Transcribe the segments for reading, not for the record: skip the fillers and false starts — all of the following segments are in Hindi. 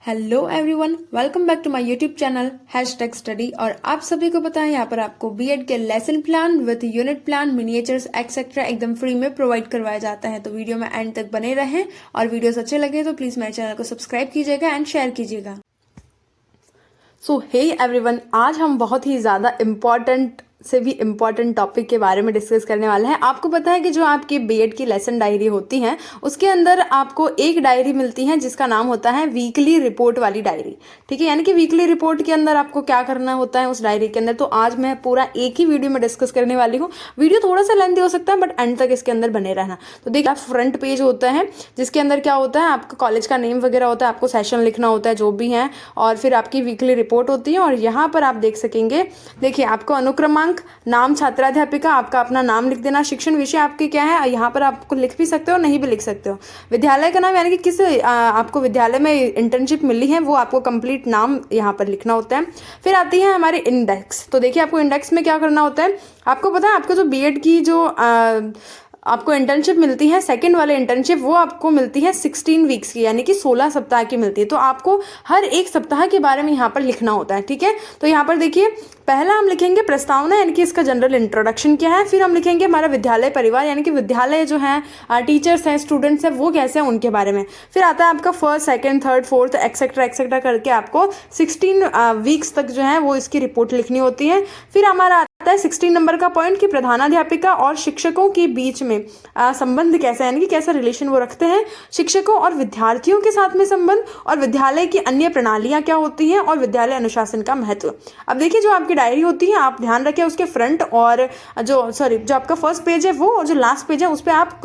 Hello everyone, welcome back to my YouTube channel hashtag study. और आप सभी को पता है यहाँ पर आपको बीएड के lesson plan with unit plan, miniatures etcetera एकदम फ्री में प्रोवाइड करवाया जाता है। तो वीडियो में एंड तक बने रहें और वीडियोस अच्छे लगे तो प्लीज मेरे चैनल को सब्सक्राइब कीजिएगा एंड शेयर कीजिएगा। सो हे एवरीवन, आज हम बहुत ही ज़्यादा इम्पॉर्टेंट से भी इम्पॉर्टेंट टॉपिक के बारे में डिस्कस करने वाले हैं। आपको पता है कि जो आपकी बीएड की लेसन डायरी होती हैं उसके अंदर आपको एक डायरी मिलती है जिसका नाम होता है वीकली रिपोर्ट वाली डायरी। ठीक है, यानी कि वीकली रिपोर्ट के अंदर आपको क्या करना होता है उस डायरी के अंदर, तो आज मैं पूरा एक ही वीडियो में डिस्कस करने वाली हूँ। वीडियो थोड़ा सा लेंथी हो सकता है बट एंड तक इसके अंदर बने रहना। तो देखिए, फ्रंट पेज होता है जिसके अंदर क्या होता है, आपका कॉलेज का नेम वगैरह होता है, आपको सेशन लिखना होता है जो भी है, और फिर आपकी वीकली रिपोर्ट होती है। और यहाँ पर आप देख सकेंगे, देखिए आपको अनुक्रमांक, नाम, छात्राध्यापिका, आपका अपना नाम लिख देना, शिक्षण विषय आपके क्या है, यहाँ पर आपको लिख भी सकते हो नहीं भी लिख सकते हो, विद्यालय का नाम यानी कि किस आपको विद्यालय में इंटर्नशिप मिली है वो आपको कंप्लीट नाम यहाँ पर लिखना होता है। फिर आती है हमारी इंडेक्स। तो देखिए, आपको इंडेक्स में क्या करना होता है, आपको पता है आपको जो बीएड की जो आपको इंटर्नशिप मिलती है, सेकंड वाले इंटर्नशिप, वो आपको मिलती है 16 वीक्स की, यानी कि 16 सप्ताह की मिलती है। तो आपको हर एक सप्ताह के बारे में यहाँ पर लिखना होता है। ठीक है, तो यहाँ पर देखिए, पहला हम लिखेंगे प्रस्तावना यानी कि इसका जनरल इंट्रोडक्शन क्या है। फिर हम लिखेंगे हमारा विद्यालय परिवार यानी कि विद्यालय जो है, टीचर्स हैं, स्टूडेंट्स हैं, वो कैसे हैं उनके बारे में। फिर आता है आपका first, second, third, fourth etcetera etcetera करके आपको 16 वीक्स तक जो है वो इसकी रिपोर्ट लिखनी होती है। फिर हमारा आता है 16 नंबर का पॉइंट कि प्रधानाध्यापिका और शिक्षकों के बीच में संबंध कैसा है, यानी कि कैसा रिलेशन वो रखते हैं, शिक्षकों और विद्यार्थियों के साथ में संबंध, और विद्यालय की अन्य प्रणालियां क्या होती हैं, और विद्यालय अनुशासन का महत्व। अब देखिए, जो आपकी डायरी होती है आप ध्यान रखें उसके फ्रंट और जो आपका फर्स्ट पेज है वो, और जो लास्ट पेज है उस पर आप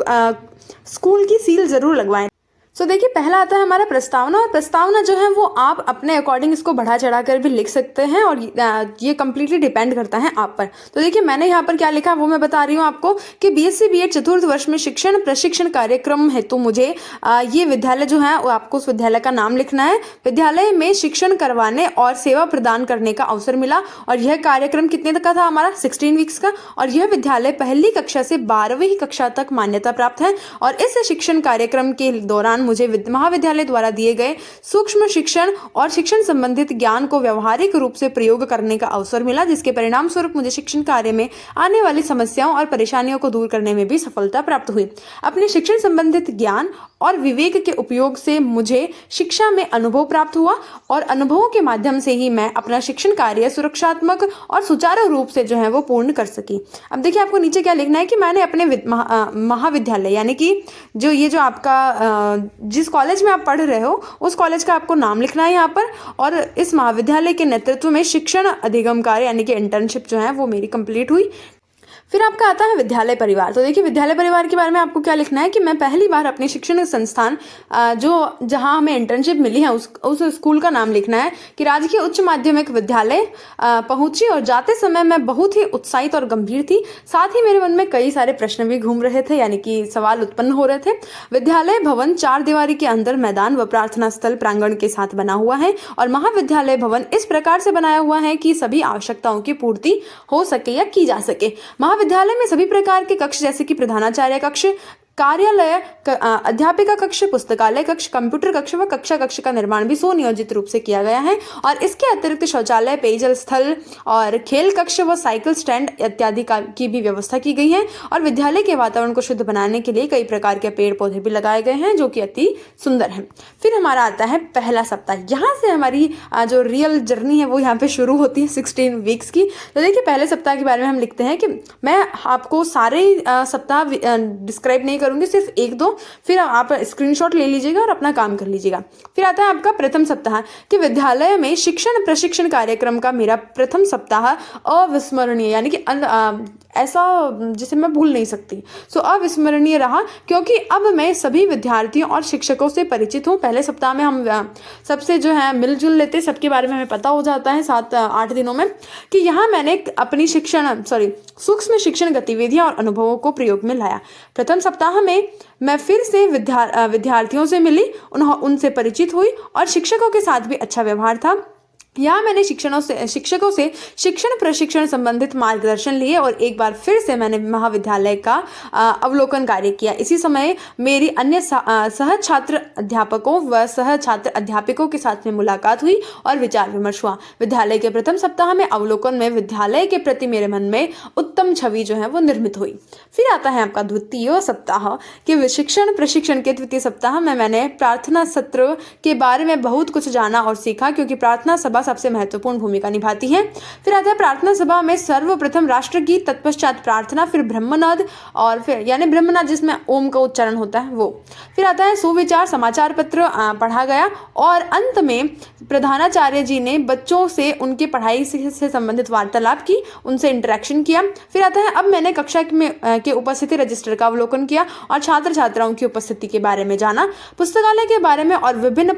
स्कूल की सील जरूर लगवाएं। सो देखिए, पहला आता है हमारा प्रस्तावना। और प्रस्तावना जो है वो आप अपने अकॉर्डिंग इसको बढ़ा चढ़ा कर भी लिख सकते हैं, और ये कम्प्लीटली डिपेंड करता है आप पर। तो देखिए, मैंने यहाँ पर क्या लिखा वो मैं बता रही हूँ आपको कि बीएससी बीएड चतुर्थ वर्ष में शिक्षण प्रशिक्षण कार्यक्रम हेतु मुझे ये विद्यालय जो है आपको उस विद्यालय का नाम लिखना है। विद्यालय में शिक्षण करवाने और सेवा प्रदान करने का अवसर मिला, और यह कार्यक्रम कितने तक का था हमारा, 16 वीक्स का। और यह विद्यालय पहली कक्षा से 12वीं कक्षा तक मान्यता प्राप्त है, और इस शिक्षण कार्यक्रम के दौरान मुझे महाविद्यालय द्वारा दिए गए सूक्ष्म शिक्षण और शिक्षण संबंधित ज्ञान को व्यवहारिक रूप से प्रयोग करने का अवसर मिला, जिसके परिणाम स्वरूप मुझे शिक्षण कार्य में आने वाली समस्याओं और परेशानियों को दूर करने में भी सफलता प्राप्त हुई। अपने शिक्षण संबंधित ज्ञान और विवेक के उपयोग से मुझे शिक्षा में अनुभव प्राप्त हुआ, और अनुभवों के माध्यम से ही मैं अपना शिक्षण कार्य सुरक्षात्मक और सुचारू रूप से जो है वो पूर्ण कर सकी। अब देखिए, आपको नीचे क्या लिखना है कि मैंने अपने महाविद्यालय यानी कि जो आपका जिस कॉलेज में आप पढ़ रहे हो उस कॉलेज का आपको नाम लिखना है यहाँ पर, और इस महाविद्यालय के नेतृत्व में शिक्षण अधिगम कार्य यानी कि इंटर्नशिप जो है वो मेरी कंप्लीट हुई। फिर आपका आता है विद्यालय परिवार। तो देखिए, विद्यालय परिवार के बारे में आपको क्या लिखना है कि मैं पहली बार अपने शिक्षण संस्थान जहां हमें इंटर्नशिप मिली है उस स्कूल का नाम लिखना है कि राजकीय उच्च माध्यमिक विद्यालय पहुंची, और जाते समय मैं बहुत ही उत्साहित और गंभीर थी। साथ ही मेरे मन में कई सारे प्रश्न भी घूम रहे थे, यानी कि सवाल उत्पन्न हो रहे थे। विद्यालय भवन 4 दीवारी के अंदर मैदान व प्रार्थना स्थल प्रांगण के साथ बना हुआ है, और महाविद्यालय भवन इस प्रकार से बनाया हुआ है कि सभी आवश्यकताओं की पूर्ति हो सके या की जा सके। विद्यालय में सभी प्रकार के कक्ष जैसे कि प्रधानाचार्य कक्ष, कार्यालय, अध्यापिका कक्ष, पुस्तकालय कक्ष, कंप्यूटर कक्ष व कक्षा कक्ष का निर्माण भी सुनियोजित रूप से किया गया है, और इसके अतिरिक्त शौचालय, पेयजल स्थल और खेल कक्ष व साइकिल स्टैंड इत्यादि की भी व्यवस्था की गई है। और विद्यालय के वातावरण को शुद्ध बनाने के लिए कई प्रकार के पेड़ पौधे भी लगाए गए हैं जो कि अति सुंदर है। फिर हमारा आता है पहला सप्ताह। यहाँ से हमारी जो रियल जर्नी है वो यहाँ पे शुरू होती है 16 वीक्स की। तो देखिए, पहले सप्ताह के बारे में हम लिखते हैं कि मैं आपको सारे सप्ताह डिस्क्राइब नहीं करूंगी, सिर्फ 1-2, फिर आप स्क्रीनशॉट ले लीजिएगा और अपना काम कर लीजिएगा। फिर आता है आपका प्रथम सप्ताह कि विद्यालय में शिक्षण प्रशिक्षण कार्यक्रम का मेरा प्रथम सप्ताह अविस्मरणीय, यानी कि ऐसा जिसे मैं भूल नहीं सकती। सो अविस्मरणीय रहा क्योंकि अब मैं सभी विद्यार्थियों और शिक्षकों से परिचित हूँ। पहले सप्ताह में हम सबसे जो है मिलजुल लेते, सबके बारे में हमें पता हो जाता है 7-8 दिनों में, कि यहाँ मैंने अपनी सूक्ष्म शिक्षण गतिविधियां और अनुभवों को प्रयोग में लाया। प्रथम सप्ताह में मैं फिर से विद्यार्थियों से मिली, उनसे परिचित हुई, और शिक्षकों के साथ भी अच्छा व्यवहार था। यहाँ मैंने शिक्षकों से शिक्षण प्रशिक्षण संबंधित मार्गदर्शन लिए और एक बार फिर से मैंने महाविद्यालय का अवलोकन कार्य किया। इसी समय मेरी अन्य सह छात्र अध्यापकों व सह छात्र अध्यापकों के साथ में मुलाकात हुई और विचार विमर्श हुआ। विद्यालय के प्रथम सप्ताह में अवलोकन में विद्यालय के प्रति मेरे मन में उत्तम छवि जो है वो निर्मित हुई। फिर आता है आपका द्वितीय सप्ताह कि शिक्षण प्रशिक्षण के द्वितीय सप्ताह में मैंने प्रार्थना सत्र के बारे में बहुत कुछ जाना और सीखा, क्योंकि प्रार्थना सभा सबसे महत्वपूर्ण भूमिका निभाती है। फिर आता है प्रार्थना सभा में सर्वप्रथम राष्ट्रगीत, तत्पश्चात प्रार्थना, फिर ब्रह्मनाद और फिर यानी ब्रह्मनाद जिसमें ओम का उच्चारण होता है वो। फिर आता है सुविचार, समाचार पत्र पढ़ा गया और अंत में प्रधानाचार्य जी ने बच्चों से उनकी पढ़ाई से संबंधित वार्तालाप की, उनसे इंटरेक्शन किया। फिर आता है अब मैंने कक्षा में के उपस्थिति रजिस्टर का अवलोकन किया और छात्र छात्राओं की उपस्थिति के बारे में जाना, पुस्तकालय के बारे में और विभिन्न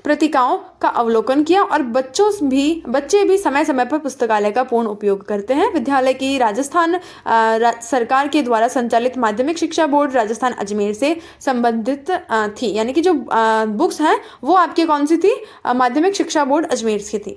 पत्रिकाओं का अवलोकन किया और बच्चे भी समय समय पर पुस्तकालय का पूर्ण उपयोग करते हैं। विद्यालय की राजस्थान सरकार के द्वारा संचालित माध्यमिक शिक्षा बोर्ड राजस्थान अजमेर से संबंधित थी, यानी कि जो बुक्स हैं वो आपके कौन सी थी, माध्यमिक शिक्षा बोर्ड अजमेर से थी।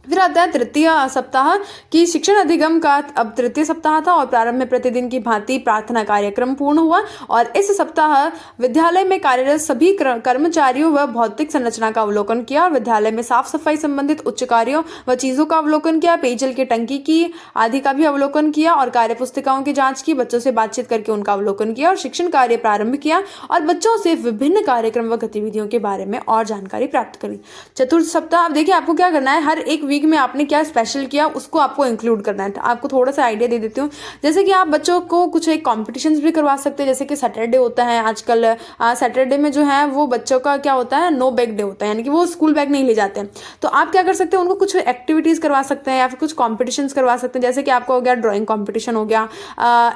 फिर आता है तृतीय सप्ताह की शिक्षण अधिगम का अब तृतीय सप्ताह था और प्रारंभ में प्रतिदिन की भांति प्रार्थना कार्यक्रम पूर्ण हुआ और इस सप्ताह विद्यालय में कार्यरत सभी कर्मचारियों व भौतिक संरचना का अवलोकन किया और विद्यालय में साफ सफाई संबंधित उच्च कार्यों व चीजों का अवलोकन किया, पेयजल की टंकी की आदि का भी अवलोकन किया और कार्य पुस्तिकाओं की जाँच की, बच्चों से बातचीत करके उनका अवलोकन किया और शिक्षण कार्य प्रारंभ किया और बच्चों से विभिन्न कार्यक्रम व गतिविधियों के बारे में और जानकारी प्राप्त करी। चतुर्थ सप्ताह, अब देखिए आपको क्या करना है, हर एक वीक में आपने क्या स्पेशल किया उसको आपको इंक्लूड करना है। आपको थोड़ा सा आइडिया दे देती हूँ, जैसे कि आप बच्चों को कुछ एक कॉम्पिटिशन्स भी करवा सकते हैं, जैसे कि सैटरडे होता है आजकल, सैटरडे में जो है वो बच्चों का क्या होता है, नो बैग डे होता है, यानी कि वो स्कूल बैग नहीं ले जाते हैं। तो आप क्या कर सकते हैं, उनको कुछ एक्टिविटीज़ करवा सकते हैं या फिर कुछ कॉम्पिटिशन्स करवा सकते हैं, जैसे कि आपका हो गया ड्राइंग कॉम्पिटिशन हो गया,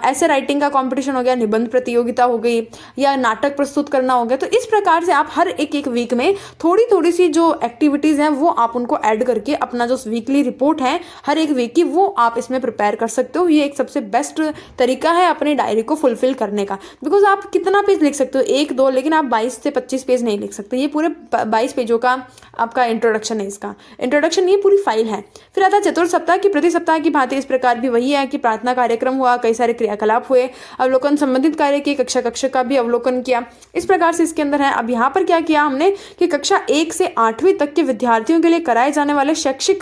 ऐसे राइटिंग का कॉम्पिटिशन हो गया, निबंध प्रतियोगिता हो गई या नाटक प्रस्तुत करना हो गया। तो इस प्रकार से आप हर एक वीक में थोड़ी सी जो एक्टिविटीज़ हैं वो आप उनको ऐड करके अपना जो वीकली रिपोर्ट है हर एक वीक की वो आप इसमें प्रिपेयर कर सकते हो। ये एक सबसे बेस्ट तरीका है अपनी डायरी को फुलफिल करने का, बिकॉज आप कितना पेज लिख सकते हो, 1-2, लेकिन आप 22 से 25 पेज नहीं लिख सकते। ये पूरे 22 पेजों का आपका इंट्रोडक्शन है, इसका इंट्रोडक्शन ये पूरी फाइल है। फिर आता है चतुर्थ सप्ताह की प्रति सप्ताह की भांति इस प्रकार भी वही है कि प्रार्थना कार्यक्रम हुआ, कई सारे क्रियाकलाप हुए, अवलोकन संबंधित कार्य की, कक्षा का भी अवलोकन किया, इस प्रकार से इसके अंदर है। अब यहाँ पर क्या किया हमने कि कक्षा 1 से 8वीं तक के विद्यार्थियों के लिए कराए जाने वाले शैक्षिक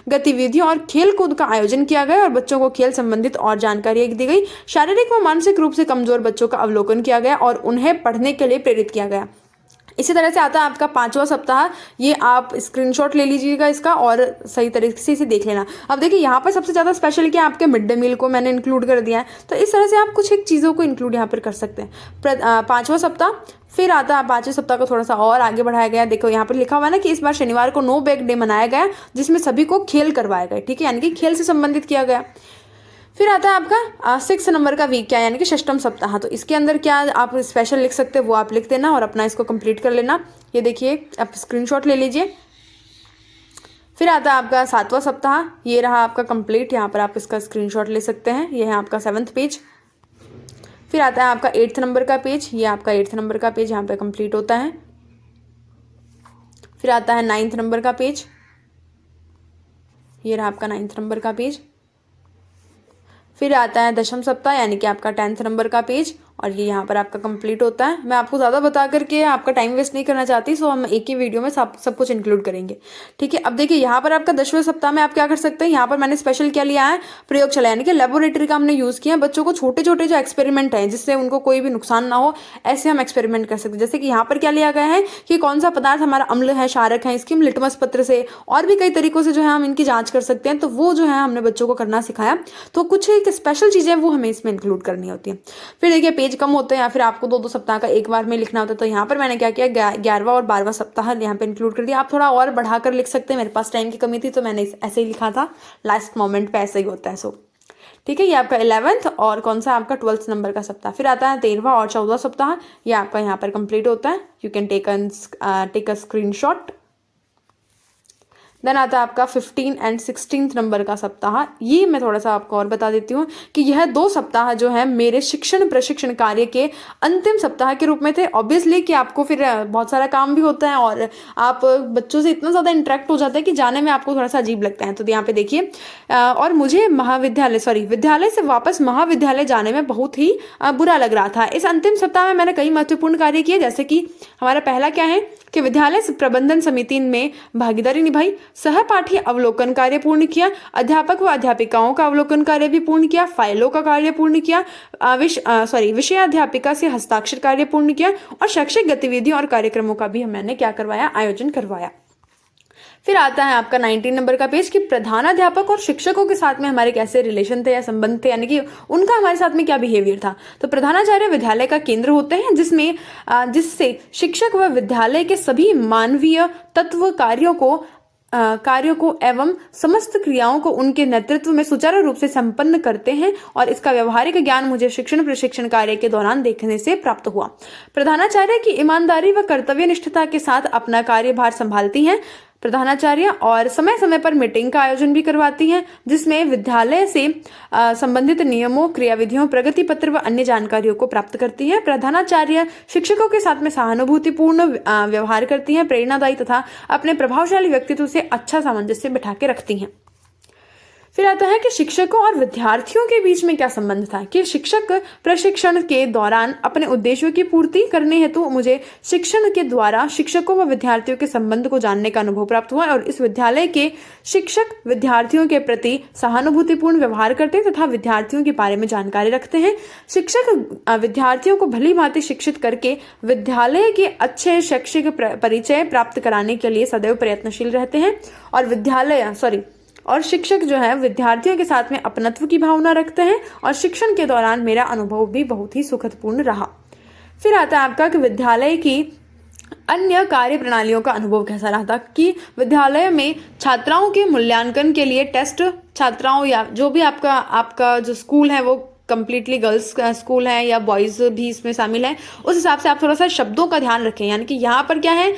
गतिविधियों और खेल कूद का आयोजन किया गया और बच्चों को खेल संबंधित और जानकारी दी गई। शारीरिक व मानसिक रूप से कमजोर बच्चों का अवलोकन किया गया और उन्हें पढ़ने के लिए प्रेरित किया गया। इसी तरह से आता है आपका 5वां सप्ताह, ये आप स्क्रीनशॉट ले लीजिएगा इसका और सही तरीके से इसे देख लेना। अब देखिए यहाँ पर सबसे ज़्यादा स्पेशल क्या है, आपके मिड डे मील को मैंने इंक्लूड कर दिया है, तो इस तरह से आप कुछ एक चीज़ों को इंक्लूड यहाँ पर कर सकते हैं। 5वां सप्ताह, फिर आता है 5वें सप्ताह को थोड़ा सा और आगे बढ़ाया गया। देखो यहाँ पर लिखा हुआ है ना कि इस बार शनिवार को नो बैग डे मनाया गया, जिसमें सभी को खेल करवाया गया, ठीक है, यानी कि खेल से संबंधित किया गया। फिर आता है आपका 6 नंबर का वीक क्या, यानी कि षष्ठम सप्ताह। तो इसके अंदर क्या आप स्पेशल लिख सकते हैं वो आप लिख देना और अपना इसको कंप्लीट कर लेना। ये देखिए आप स्क्रीनशॉट ले लीजिए। फिर आता है आपका 7वां सप्ताह, ये रहा आपका कंप्लीट, यहाँ पर आप इसका स्क्रीनशॉट ले सकते हैं, ये है आपका 7th पेज। फिर आता है आपका 8th नंबर का पेज, ये आपका 8th नंबर का पेज यहाँ पे कंप्लीट होता है। फिर आता है 9th नंबर का पेज, ये रहा आपका 9th नंबर का पेज। फिर आता है 10वां सप्ताह, यानी कि आपका 10th नंबर का पेज और ये यहाँ पर आपका कंप्लीट होता है। मैं आपको ज़्यादा बता करके आपका टाइम वेस्ट नहीं करना चाहती, सो हम एक ही वीडियो में सब कुछ इंक्लूड करेंगे, ठीक है। अब देखिए यहाँ पर आपका 10वें सप्ताह में आप क्या कर सकते हैं, यहाँ पर मैंने स्पेशल क्या लिया है, प्रयोगशाला, यानी कि लेबोरेटरी का हमने यूज़ किया। बच्चों को छोटे छोटे जो एक्सपेरिमेंट हैं जिससे उनको कोई भी नुकसान ना हो, ऐसे हम एक्सपेरिमेंट कर सकते हैं। जैसे कि यहाँ पर क्या लिया गया है कि कौन सा पदार्थ हमारा अम्ल है, क्षारक है, इसकी हम लिटमस पत्र से और भी कई तरीकों से जो है हम इनकी जाँच कर सकते हैं। तो वो जो है हमने बच्चों को करना सिखाया, तो कुछ एक स्पेशल चीज़ें वो हमें इसमें इंक्लूड करनी होती हैं। फिर देखिए पेज कम होते हैं या फिर आपको 2-2 सप्ताह का एक बार में लिखना होता है, तो यहाँ पर मैंने क्या किया, 11वां और 12वां सप्ताह यहाँ पे इंक्लूड कर दिया। आप थोड़ा और बढ़ाकर लिख सकते हैं, मेरे पास टाइम की कमी थी तो मैंने ऐसे ही लिखा था, लास्ट मोमेंट पे ऐसे ही होता है, सो ठीक है। ये आपका 11th और कौन सा आपका 12th नंबर का सप्ताह। फिर आता है 13वां और 14वां सप्ताह, ये आपका यहाँ पर कंप्लीट होता है। You can take a screenshot. Then आता है आपका 15 एंड 16 नंबर का सप्ताह। ये मैं थोड़ा सा आपको और बता देती हूँ कि यह 2 सप्ताह जो है मेरे शिक्षण प्रशिक्षण कार्य के अंतिम सप्ताह के रूप में थे। ऑब्वियसली कि आपको फिर बहुत सारा काम भी होता है और आप बच्चों से इतना ज़्यादा इंटरेक्ट हो जाता है कि जाने में आपको थोड़ा सा अजीब लगता है। तो यहाँ पे देखिए, और मुझे विद्यालय से वापस महाविद्यालय जाने में बहुत ही बुरा लग रहा था। इस अंतिम सप्ताह में मैंने कई महत्वपूर्ण कार्य किए, जैसे कि हमारा पहला क्या है कि विद्यालय प्रबंधन समिति में भागीदारी निभाई, सहपाठी अवलोकन कार्य पूर्ण किया, अध्यापक व अध्यापिकाओं का अवलोकन कार्य भी पूर्ण किया, फाइलों का कार्य पूर्ण किया, विषय अध्यापिका से हस्ताक्षर कार्य पूर्ण किया और शैक्षिक गतिविधियों और कार्यक्रमों का भी मैंने क्या करवाया, आयोजन करवाया। फिर आता है आपका 19 नंबर का पेज कि प्रधानाध्यापक और शिक्षकों के साथ में हमारे कैसे रिलेशन थे या संबंध थे, यानी कि उनका हमारे साथ में क्या बिहेवियर था। तो प्रधानाचार्य विद्यालय का केंद्र होते हैं जिससे शिक्षक व विद्यालय के सभी मानवीय तत्व कार्यों को एवं समस्त क्रियाओं को उनके नेतृत्व में सुचारू रूप से संपन्न करते हैं और इसका व्यवहारिक ज्ञान मुझे शिक्षण प्रशिक्षण कार्य के दौरान देखने से प्राप्त हुआ। प्रधानाचार्य की ईमानदारी व कर्तव्य निष्ठता के साथ अपना कार्यभार संभालती हैं प्रधानाचार्य और समय समय पर मीटिंग का आयोजन भी करवाती हैं, जिसमें विद्यालय से संबंधित नियमों, क्रियाविधियों, प्रगति पत्र व अन्य जानकारियों को प्राप्त करती है। प्रधानाचार्य शिक्षकों के साथ में सहानुभूतिपूर्ण व्यवहार करती हैं, प्रेरणादायी तथा अपने प्रभावशाली व्यक्तित्व से अच्छा सामंजस्य बिठा के रखती हैं। फिर आता है कि शिक्षकों और विद्यार्थियों के बीच में क्या संबंध था, कि शिक्षक प्रशिक्षण के दौरान अपने उद्देश्यों की पूर्ति करने हेतु मुझे शिक्षण के द्वारा शिक्षकों व विद्यार्थियों के संबंध को जानने का अनुभव प्राप्त हुआ और इस विद्यालय के शिक्षक विद्यार्थियों के प्रति सहानुभूतिपूर्ण व्यवहार करते तथा विद्यार्थियों के बारे में जानकारी रखते हैं। शिक्षक विद्यार्थियों को भली भांति शिक्षित करके विद्यालय के अच्छे शैक्षिक परिचय प्राप्त कराने के लिए सदैव प्रयत्नशील रहते हैं और शिक्षक जो है विद्यार्थियों के साथ में अपनत्व की भावना रखते हैं और शिक्षण के दौरान मेरा अनुभव भी बहुत ही सुखदपूर्ण रहा। फिर आता है आपका कि विद्यालय की अन्य कार्य प्रणालियों का अनुभव कैसा रहा था, कि विद्यालय में छात्राओं के मूल्यांकन के लिए टेस्ट, छात्राओं या जो भी आपका जो स्कूल है वो कंप्लीटली गर्ल्स का स्कूल है या बॉयज़ भी इसमें शामिल है, उस हिसाब से आप थोड़ा सा शब्दों का ध्यान रखें। यानी कि यहाँ पर क्या है,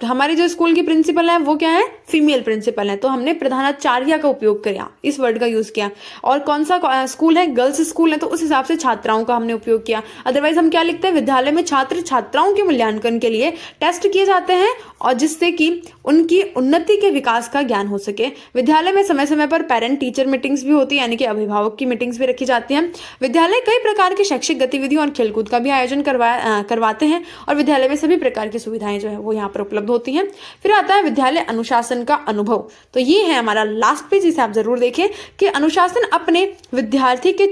हमारे जो स्कूल की प्रिंसिपल है वो क्या है, फीमेल प्रिंसिपल है, तो हमने प्रधानाचार्य का उपयोग किया, इस वर्ड का यूज़ किया। और कौन सा स्कूल है, गर्ल्स स्कूल है, तो उस हिसाब से छात्राओं का हमने उपयोग किया। अदरवाइज हम क्या लिखते हैं, विद्यालय में छात्र छात्राओं के मूल्यांकन के लिए टेस्ट किए जाते हैं और जिससे कि उनकी उन्नति के विकास का ज्ञान हो सके। विद्यालय में समय समय पर पेरेंट टीचर मीटिंग्स भी होती है, यानी कि अभिभावक की मीटिंग्स भी रखी जाती हैं। विद्यालय कई प्रकार की शैक्षिक गतिविधियों और खेलकूद का भी आयोजन करवाते हैं और विद्यालय में सभी प्रकार की सुविधाएं जो है वो यहाँ पर उपलब्ध होती हैं। फिर आता है विद्यालय अनुशासन का अनुभव। तो ये है हमारा लास्ट पेज, इसे आप जरूर देखें कि अनुशासन अपने विद्यार्थी के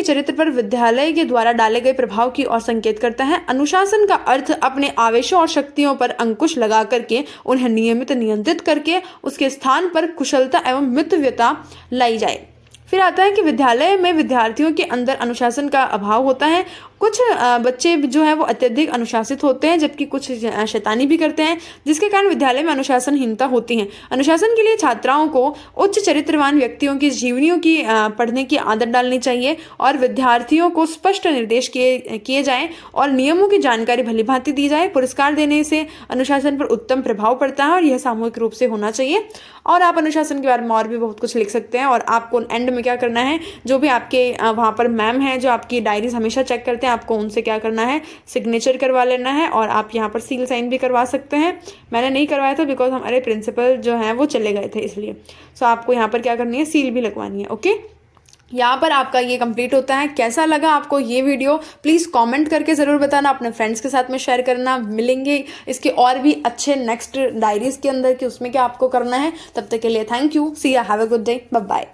चरित्र पर विद्यालय के द्वारा डाले गए प्रभाव की ओर संकेत करता है। अनुशासन का अर्थ अपने आवेशों और शक्तियों पर अंकुश लगा करके उन्हें नियंत्रित करके उसके स्थान पर कुशलता एवं मितव्यता लाई जाए। फिर आता है कि विद्यालय में विद्यार्थियों के अंदर अनुशासन का अभाव होता है। कुछ बच्चे जो है वो अत्यधिक अनुशासित होते हैं जबकि कुछ शैतानी भी करते हैं, जिसके कारण विद्यालय में अनुशासनहीनता होती है। अनुशासन के लिए छात्राओं को उच्च चरित्रवान व्यक्तियों की जीवनियों की पढ़ने की आदत डालनी चाहिए और विद्यार्थियों को स्पष्ट निर्देश किए जाएं और नियमों की जानकारी भली भांति दी जाए। पुरस्कार देने से अनुशासन पर उत्तम प्रभाव पड़ता है और यह सामूहिक रूप से होना चाहिए। और आप अनुशासन के बारे में और भी बहुत कुछ लिख सकते हैं और आपको एंड में क्या करना है, जो भी आपके वहाँ पर मैम हैं जो आपकी डायरीज हमेशा चेक करते हैं, आपको उनसे क्या करना है, सिग्नेचर करवा लेना है और आप यहाँ पर सील साइन भी करवा सकते हैं। मैंने नहीं करवाया था बिकॉज हमारे प्रिंसिपल जो हैं वो चले गए थे, इसलिए सो आपको यहाँ पर क्या करनी है, सील भी लगवानी है। ओके, यहाँ पर आपका ये कंप्लीट होता है। कैसा लगा आपको ये वीडियो, प्लीज़ कमेंट करके ज़रूर बताना, अपने फ्रेंड्स के साथ में शेयर करना। मिलेंगे इसके और भी अच्छे नेक्स्ट डायरीज़ के अंदर कि उसमें क्या आपको करना है। तब तक के लिए thank you, see you, have a good day, bye bye.